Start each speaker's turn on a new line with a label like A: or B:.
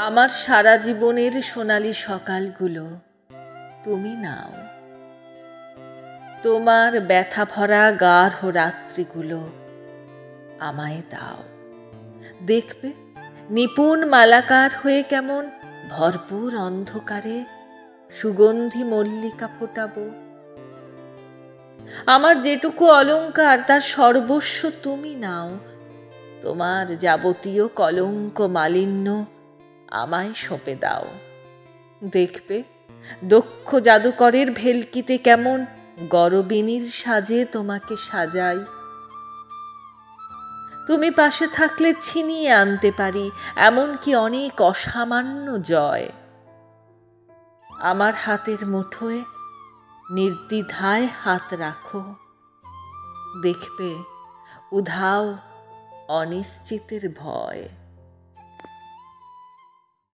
A: আমার সারা জীবনের সোনালী সকালগুলো তুমি নাও, তোমার ব্যথা ভরা গাঢ় রাত্রিগুলো আমায় দাও। দেখবে নিপুণ মালাকার হয়ে কেমন ভরপুর অন্ধকারে সুগন্ধি মল্লিকা ফোটাবো। আমার যেটুকু অলংকার তার সর্বস্ব তুমি নাও, তোমার যাবতীয় কলঙ্ক মালিন্য আমায় সঁপে দাও। দেখবে দক্ষ জাদুকরের ভেলকিতে কেমন গরবিনীর সাজে তোমাকে সাজাই। তুমি পাশে থাকলে ছিনিয়ে আনতে পারি এমনকি অনেক অসামান্য জয়। আমার হাতের মুঠোয় নির্দ্বিধায় হাত রাখো, দেখবে উধাও অনিশ্চিতের ভয়।